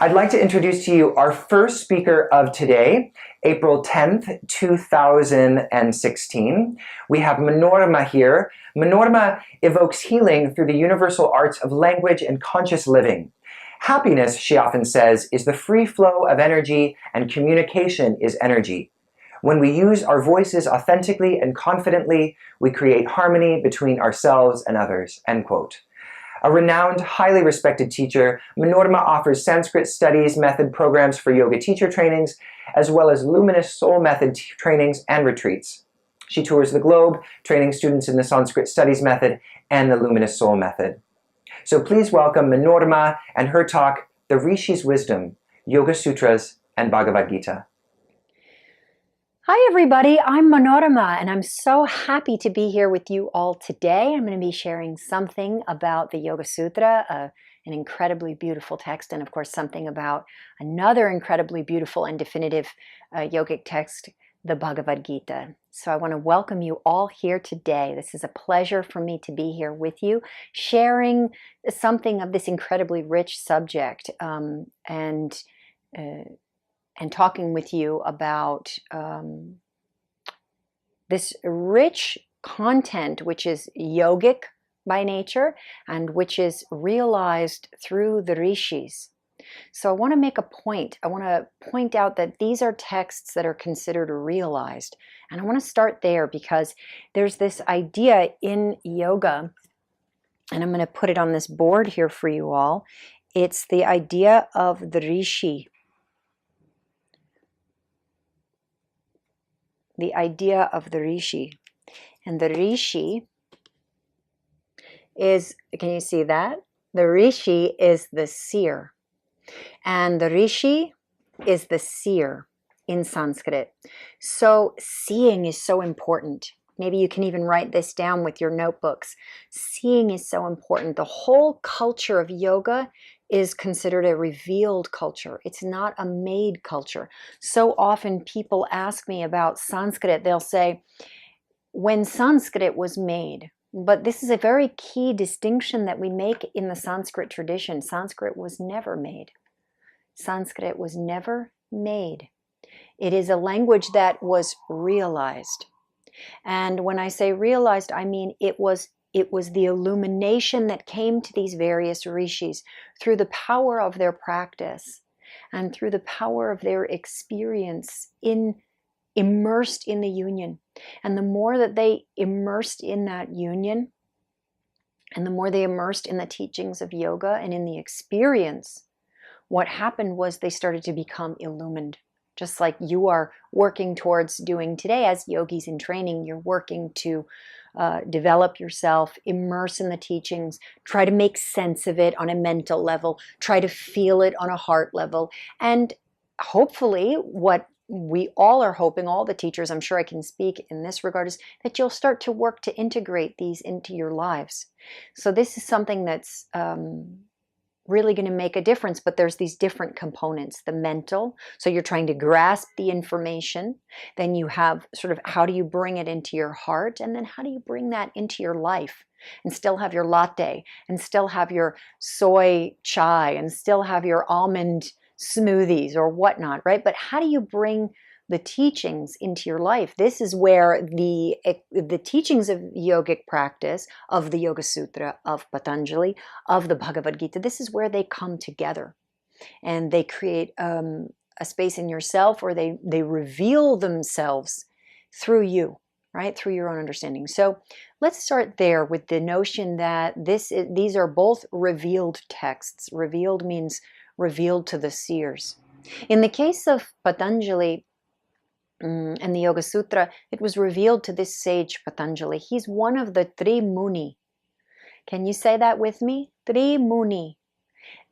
I'd like to introduce to you our first speaker of today, April 10th, 2016. We have Manorama here. Manorama evokes healing through the universal arts of language and conscious living. Happiness, she often says, is the free flow of energy, and communication is energy. When we use our voices authentically and confidently, we create harmony between ourselves and others, end quote. A renowned, highly respected teacher, Manorama offers Sanskrit Studies method programs for yoga teacher trainings, as well as Luminous Soul method trainings and retreats. She tours the globe, training students in the Sanskrit Studies method and the Luminous Soul method. So please welcome Manorama and her talk, The Rishis Wisdom, Yoga Sutras and Bhagavad Gita. Hi everybody, I'm Manorama and I'm so happy to be here with you all today. I'm going to be sharing something about the Yoga Sutra, an incredibly beautiful text, and of course something about another incredibly beautiful and definitive yogic text, the Bhagavad Gita. So I want to welcome you all here today. This is a pleasure for me to be here with you, sharing something of this incredibly rich subject and talking with you about this rich content, which is yogic by nature and which is realized through the Rishis. So I want to make a point. I want to point out that these are texts that are considered realized. And I want to start there because there's this idea in yoga, and I'm going to put it on this board here for you all. It's the idea of the Rishi. The idea of the Rishi. And the Rishi is, can you see that? The Rishi is the seer. And the Rishi is the seer in Sanskrit. So seeing is so important. Maybe you can even write this down with your notebooks. Seeing is so important. The whole culture of yoga is considered a revealed culture. It's not a made culture. So often people ask me about Sanskrit. They'll say, when Sanskrit was made, but this is a very key distinction that we make in the Sanskrit tradition. Sanskrit was never made. Sanskrit was never made. It is a language that was realized. And when I say realized, I mean it was the illumination that came to these various rishis through the power of their practice and through the power of their experience immersed in the union. And the more that they immersed in that union, and the more they immersed in the teachings of yoga and in the experience, what happened was they started to become illumined. Just like you are working towards doing today as yogis in training, you're working to develop yourself, immerse in the teachings, try to make sense of it on a mental level, try to feel it on a heart level. And hopefully what we all are hoping, all the teachers, I'm sure I can speak in this regard, is that you'll start to work to integrate these into your lives. So this is something that's really going to make a difference, but there's these different components. The mental, so you're trying to grasp the information. Then you have sort of how do you bring it into your heart, and then how do you bring that into your life and still have your latte and still have your soy chai and still have your almond smoothies or whatnot, right? But how do you bring the teachings into your life? This is where the teachings of yogic practice, of the Yoga Sutra of Patanjali, of the Bhagavad Gita, this is where they come together. And they create a space in yourself, or they reveal themselves through you, right? Through your own understanding. So let's start there with the notion that these are both revealed texts. Revealed means revealed to the seers. In the case of Patanjali, and the Yoga Sutra, it was revealed to this sage Patanjali. He's one of the Tri Muni. Can you say that with me? Tri Muni.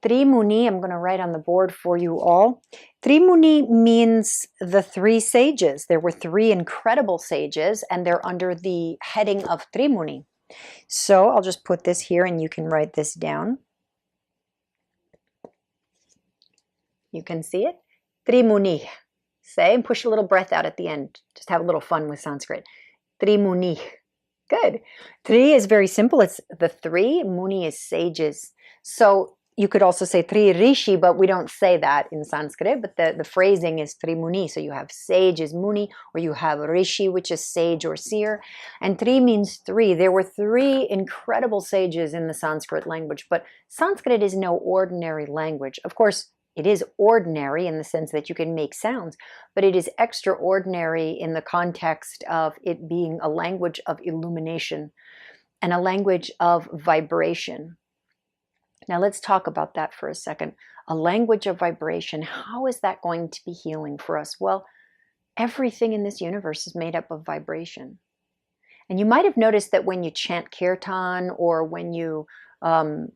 Tri Muni, I'm going to write on the board for you all. Tri Muni means the three sages. There were three incredible sages, and they're under the heading of Tri Muni. So I'll just put this here, and you can write this down. You can see it. Tri Muni. Say and push a little breath out at the end. Just have a little fun with Sanskrit. Tri Muni. Good. Tri is very simple. It's the three. Muni is sages. So you could also say Tri Rishi, but we don't say that in Sanskrit, but the phrasing is Tri Muni. So you have sage is Muni, or you have Rishi, which is sage or seer. And Tri means three. There were three incredible sages in the Sanskrit language, but Sanskrit is no ordinary language. Of course, it is ordinary in the sense that you can make sounds, but it is extraordinary in the context of it being a language of illumination and a language of vibration. Now let's talk about that for a second. A language of vibration, how is that going to be healing for us? Well, everything in this universe is made up of vibration. And you might have noticed that when you chant kirtan or when you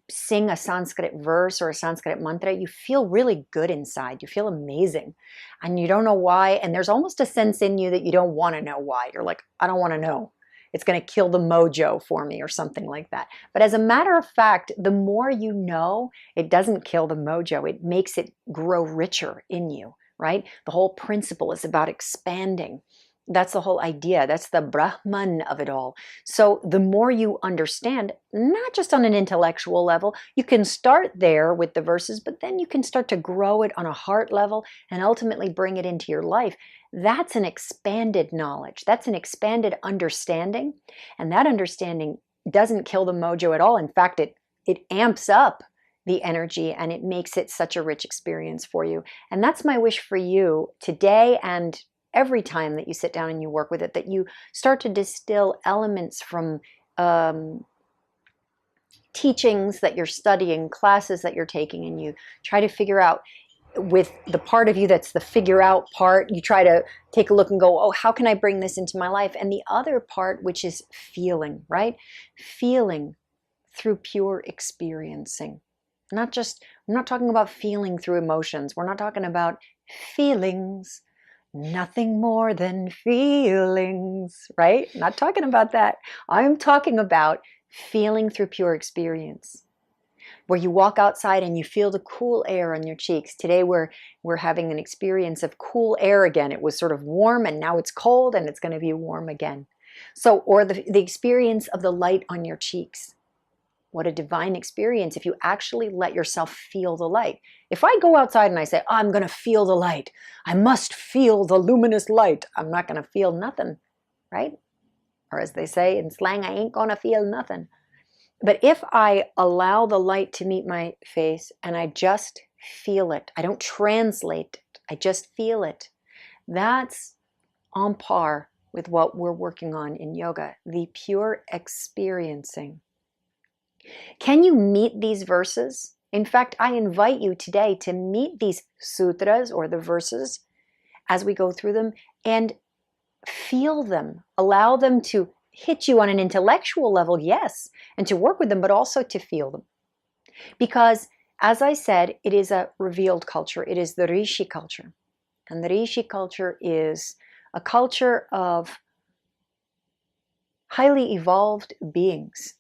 sing a Sanskrit verse or a Sanskrit mantra, you feel really good inside. You feel amazing. And you don't know why. And there's almost a sense in you that you don't want to know why. You're like, I don't want to know. It's going to kill the mojo for me or something like that. But as a matter of fact, the more you know, it doesn't kill the mojo. It makes it grow richer in you, right? The whole principle is about expanding. That's the whole idea. That's the Brahman of it all. So the more you understand, not just on an intellectual level, you can start there with the verses, but then you can start to grow it on a heart level and ultimately bring it into your life. That's an expanded knowledge. That's an expanded understanding. And that understanding doesn't kill the mojo at all. In fact, it amps up the energy and it makes it such a rich experience for you. And that's my wish for you today and every time that you sit down and you work with it, that you start to distill elements from teachings that you're studying, classes that you're taking, and you try to figure out with the part of you that's the figure out part, you try to take a look and go, oh, how can I bring this into my life? And the other part, which is feeling, right? Feeling through pure experiencing. I'm not talking about feeling through emotions. We're not talking about feelings. Nothing more than feelings, right? Not talking about that. I'm talking about feeling through pure experience, where you walk outside and you feel the cool air on your cheeks. Today we're having an experience of cool air again. It was sort of warm and now it's cold and it's going to be warm again. So, or the experience of the light on your cheeks. What a divine experience if you actually let yourself feel the light. If I go outside and I say, oh, I'm going to feel the light, I must feel the luminous light, I'm not going to feel nothing, right? Or as they say in slang, I ain't going to feel nothing. But if I allow the light to meet my face and I just feel it, I don't translate it, I just feel it, that's on par with what we're working on in yoga, the pure experiencing. Can you meet these verses? In fact, I invite you today to meet these sutras or the verses as we go through them and feel them. Allow them to hit you on an intellectual level, yes, and to work with them, but also to feel them. Because, as I said, it is a revealed culture. It is the Rishi culture. And the Rishi culture is a culture of highly evolved beings.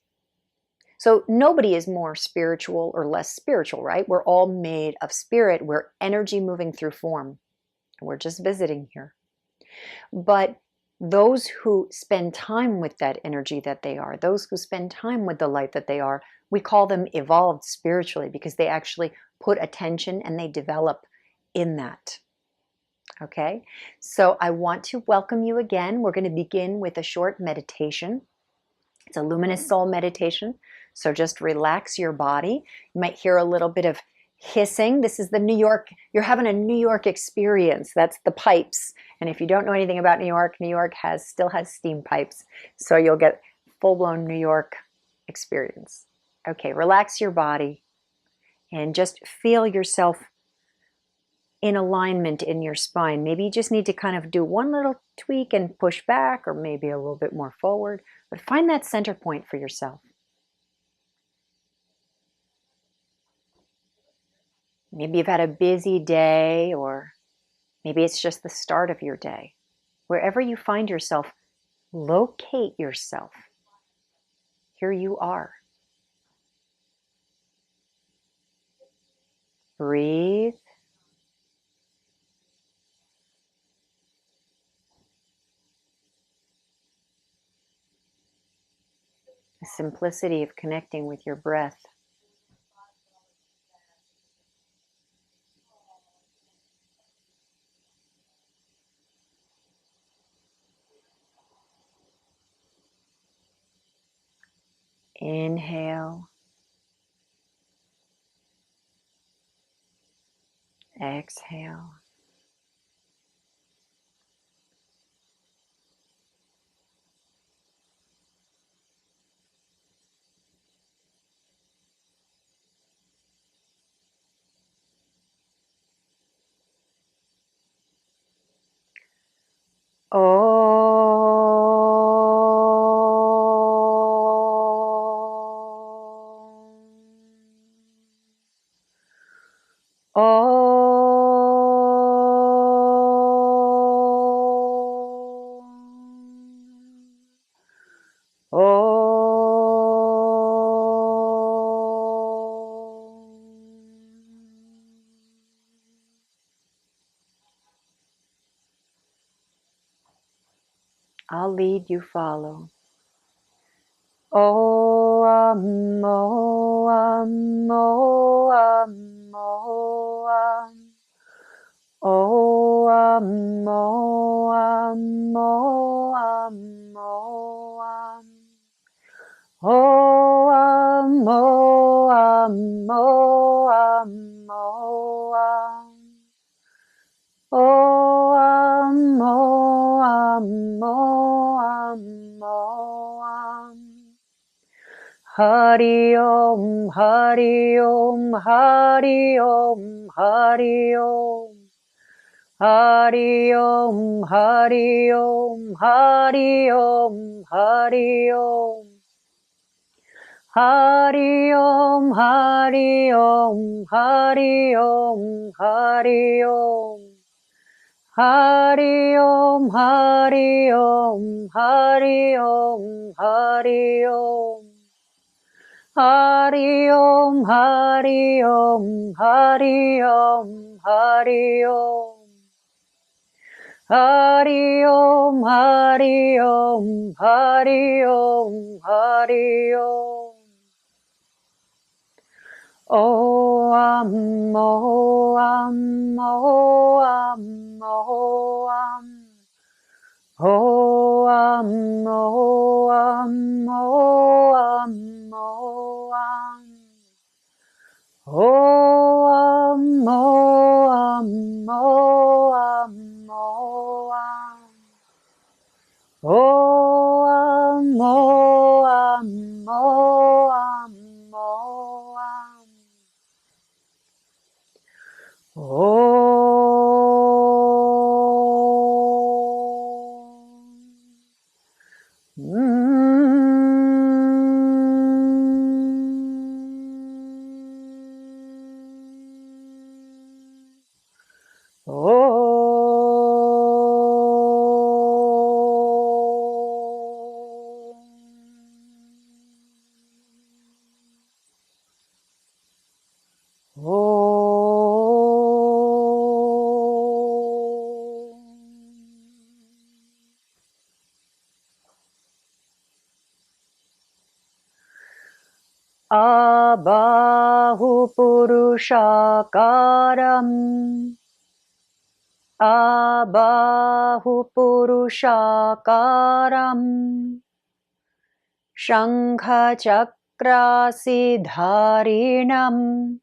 So nobody is more spiritual or less spiritual, right? We're all made of spirit. We're energy moving through form. We're just visiting here. But those who spend time with that energy that they are, those who spend time with the light that they are, we call them evolved spiritually because they actually put attention and they develop in that. Okay? So I want to welcome you again. We're going to begin with a short meditation. It's a luminous soul meditation. So just relax your body. You might hear a little bit of hissing. This is the New York, you're having a New York experience. That's the pipes. And if you don't know anything about New York still has steam pipes. So you'll get full-blown New York experience. Okay, relax your body and just feel yourself in alignment in your spine. Maybe you just need to kind of do one little tweak and push back, or maybe a little bit more forward, but find that center point for yourself. Maybe you've had a busy day, or maybe it's just the start of your day. Wherever you find yourself, locate yourself. Here you are. Breathe. The simplicity of connecting with your breath. Inhale. Exhale. I'll lead, you follow. Om, Om, Om, Om. Om, Om, Om, Om. Om, Om, Om, Om. Om, Om, Om, Om. Hari Om, Hari Om, Hari Om, Hari Om. Hari Om, Hari Om, Hari Om, Hari Om. Hari Om, Hari Om, Hari Om, Hari Om. Hari Om, Hari Om, Hari Om, Hari Om. Hari Om, Hari Om, Hari Om, Hari Om. Hari Om, Hari Om, Hari Om, Hari Om. Om, Om, Om, Om. Om, Om, Om, Om. Om, Om, Om, Om. Om, Om, Om, Om. Abahu Purushakaram. Abahu Purushakaram. Shankha Chakrasi Dharinam.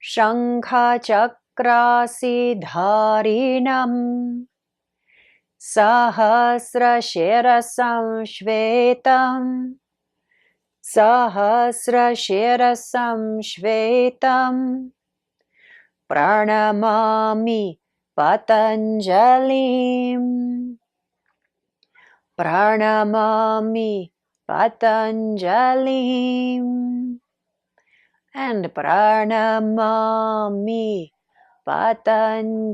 Shankha Chakrasi Dharinam. Sahasra Shirasam Shvetam. Sahasra Shirasam Shvetam. Pranamami Patanjalim. Pranamami Patanjalim. And Pranamami Patanjalim.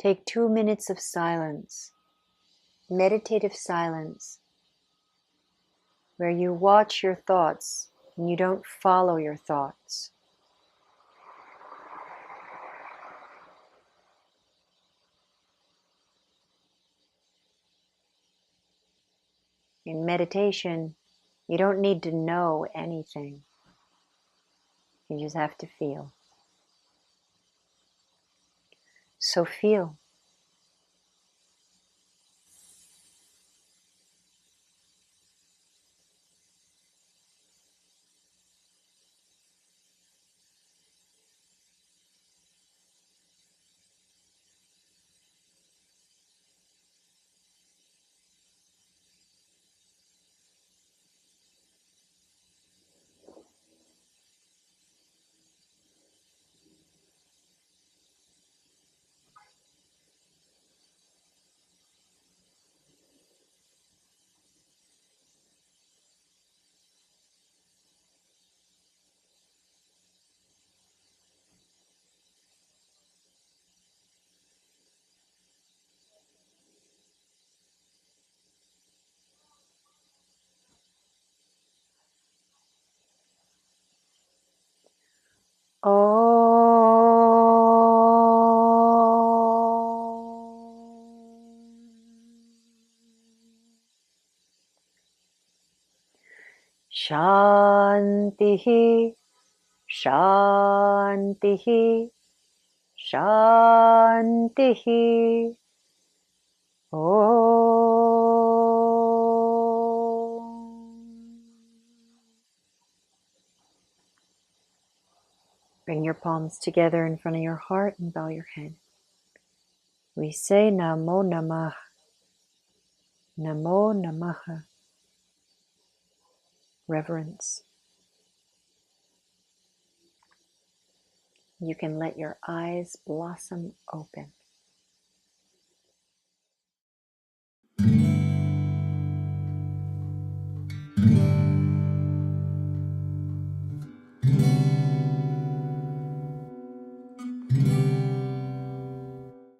Take 2 minutes of silence, meditative silence, where you watch your thoughts and you don't follow your thoughts. In meditation, you don't need to know anything. You just have to feel. So feel. Shantihi, Shantihi, Shantihi. Bring your palms together in front of your heart and bow your head. We say Namo Namah, Namo Namaha, reverence. You can let your eyes blossom open.